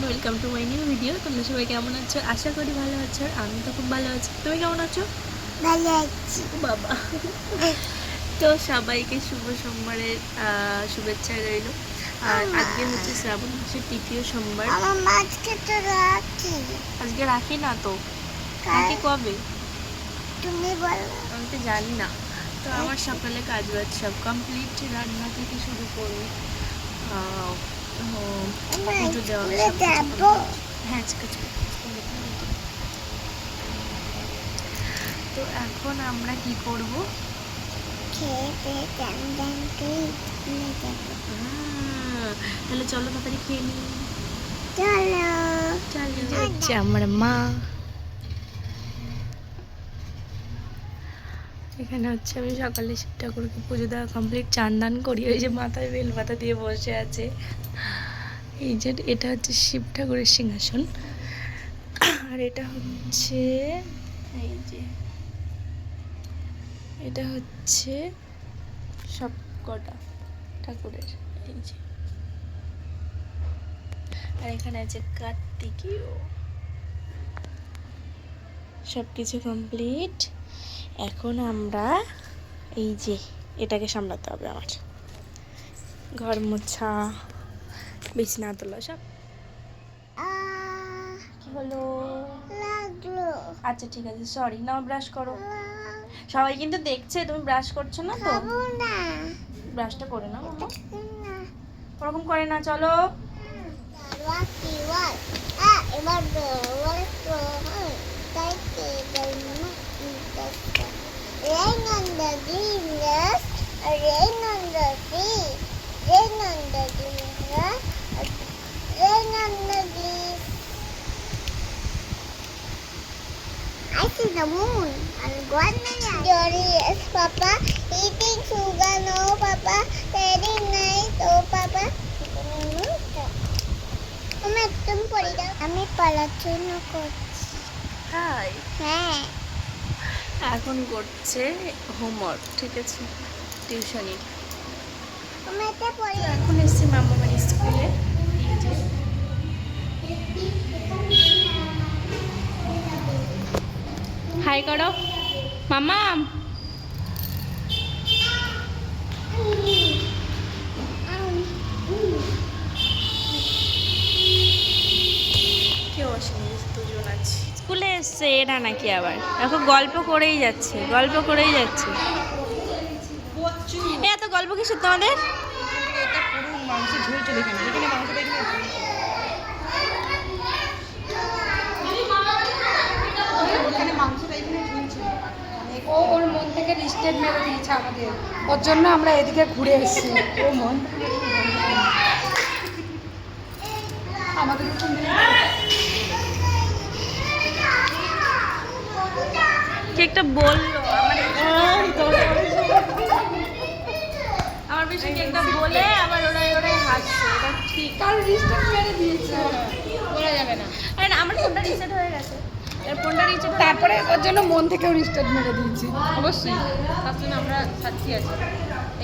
Welcome to my new video. তোমরা সবাই কেমন আছো? আশা করি ভালো আছো। আর আমি তো খুব ভালো আছি। তুমি কেমন আছো? ভালো আছি বাবা। তো সবাইকে শুভ সোমবারের শুভেচ্ছা রইল। আর আজকে হচ্ছে শ্রাবণ মাসের তৃতীয় সোমবার। আজকে রাখি না তো, রাখি কবে তুমি বলো। আমি তো জানি না। তো আমার সকালে কাজ বাজ সব কমপ্লিট, রান্না থেকে শুরু করে পুজো দেওয়া। হ্যাঁ, তো এখন আমরা কি করব? তাহলে চলো তাড়াতাড়ি খেয়ে নিই। চলো হচ্ছে আমার মা। এখানে হচ্ছে আমি সকালে শিব ঠাকুরকে পুজো দেওয়া কমপ্লিট, চান দান করি। ওই যে মাথায় বেল পাতা দিয়ে বসে আছে, এই যে এটা হচ্ছে শিব ঠাকুরের সিংহাসন। আর এটা হচ্ছে এই যে এটা হচ্ছে সব কটা ঠাকুরের এই যে। আর এখানে আছে কার্তিকেয়। সব কিছু কমপ্লিট। এখন আমরা এই যে এটাকে সামলাতে হবে আমার, ঘর মোছা, বিছানা তোলা সব। কি হলো? আচ্ছা ঠিক আছে, সরি। নাও ব্রাশ করো। সবাই কিন্তু দেখছে তুমি ব্রাশ করছো না তো। ব্রাশটা করে নাও। ওরকম করে না, চলো। Rain on the green grass, rain on the tree, rain on the green grass, rain on the leaves. I see the moon and one glorious, Papa. Eating sugar, no, Papa. Very nice, oh, Papa. আমি পড়াশোনা করছি। High. হ্যাঁ, এখন করছে homework, ঠিক আছে, টিউশনি। এখন এসছি মামার স্কুলে। হাই করো মামা। কেউ আসেনি, দুজন আছে। স্কুলে এসছে এরা নাকি আবার, এখন গল্প করেই যাচ্ছে, গল্প করেই যাচ্ছে। এত গল্প কিসের তোমাদের? ও ওর মন থেকে রিস্টেট মেরে দিয়েছে আমাদের, ওর জন্য আমরা এদিকে ঘুরে এসেছি। ও মন আমাদের কি একটা বললো আমার বেশি কি একটা বলে আবার ওরাই হাসছে। এটা ঠিক, কারণ রিস্টেট মেরে দিয়েছে, বলা যাবে না। আরে না, আমার ফোনটা রিসেট হয়ে গেছে। এর ফোনটা রিসেট তারপরে ওর জন্য মন থেকেও রিস্টেট মেরে দিয়েছি। অবশ্যই তার জন্য আমরা সাক্ষী আছি।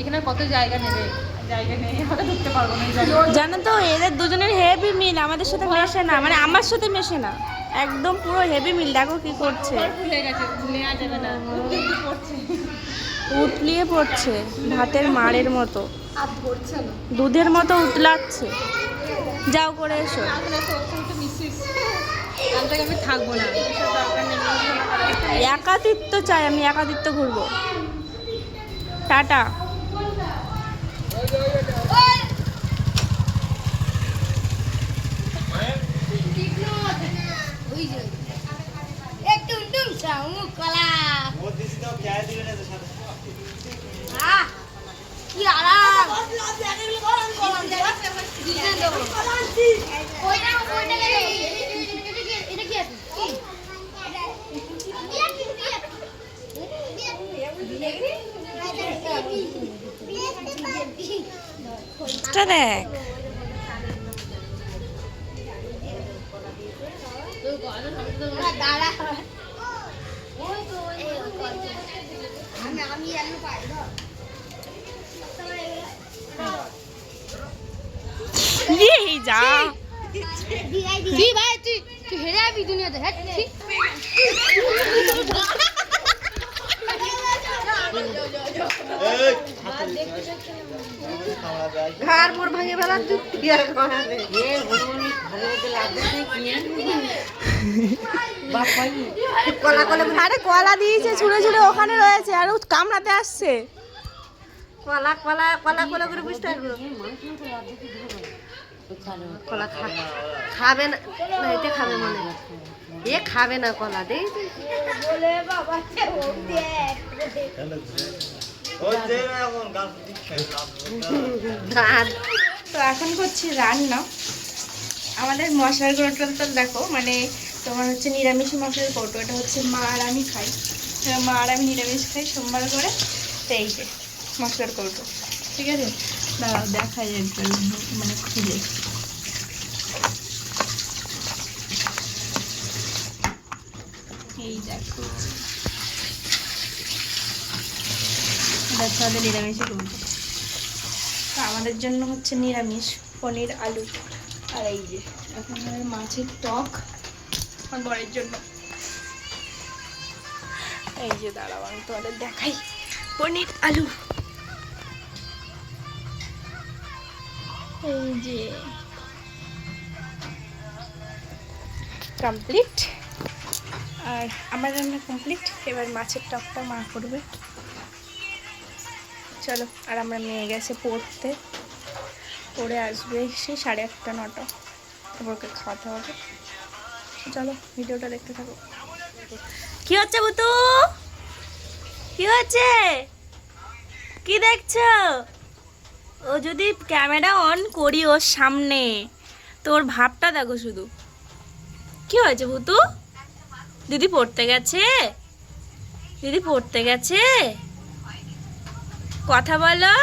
এখানে কত জায়গা নেবে, জায়গা নেই, আমরা ঢুকতে পারবো না। জানো তো এদের দুজনের হেভি মিল, আমাদের সাথে মেশে না, মানে আমার সাথে মেশে না, একদম পুরো হেভি মিল। দেখো কি করছে, ভুলে গেছে, নেওয়া যাবে না, পড়ছে, উতলিয়ে পড়ছে, ভাতের মাড়ের মতো, দুধের মতো উতলাচ্ছে। যাও করে এসো। আমি থাকবো না, একাতিত্ব চাই, আমি একাতিত্ব ঘুরবো। টাটা। কি আরাম। দেখ দাঁড়া আমি আলু পাই ধর এই যা তুই ভাই তুই হেরে যাবি দুনিয়াতে হ্যাঁ ঠিক ঘর মোর ভাঙে ফেলা তুই কি আর খাবে কলা কলা আরে কলা দিয়েছে ছুঁড়ে ছুঁড়ে ওখানে রয়েছে আর ও কামড়াতে আসছে। কলা কলা কলা কলা করে বুঝতে পারবো কলা খাবে না না এটা খাবে মনে এ খাবে না কলা দেই বলে বাবা তো এখন করছি রান্না। আমাদের মশলার কৌটো তো দেখো, মানে তোমার হচ্ছে নিরামিষ মশলার কৌটো, এটা হচ্ছে মা আর আমি খাই, মা আর আমি নিরামিষ খাই সোমবার করে। তো এই যে মশলার কৌটো, ঠিক আছে, দাঁড়াও দেখাই একটু মানে খুলে। এই দেখো এটা হচ্ছে আমাদের নিরামিষের কৌটো। তো আমাদের জন্য হচ্ছে নিরামিষ পনির আলু, আর এই যে এখন আমাদের মাছের টক আমার বরের জন্য। এই যে দাঁড়াও আমি তোমাদের দেখাই পনির আলু, এই যে কমপ্লিট। আর আমার রান্না কমপ্লিট, এবার মাছের টকটা মা করবে। চলো, আর আমরা মেয়ে গেছে পড়তে, পড়ে আসবে সে 8:30 9টা, তারপর ওকে খাওয়াতে হবে। চলো ভিডিওটা দেখতে থাকো। কি হচ্ছে বুতু, কি হচ্ছে, কি দেখছো? ও যদি ক্যামেরা অন করি ওর সামনে, তোর ভাবটা দেখো শুধু। কি হয়েছে বুতু? দিদি পড়তে গেছে, দিদি পড়তে গেছে, কথা বলো।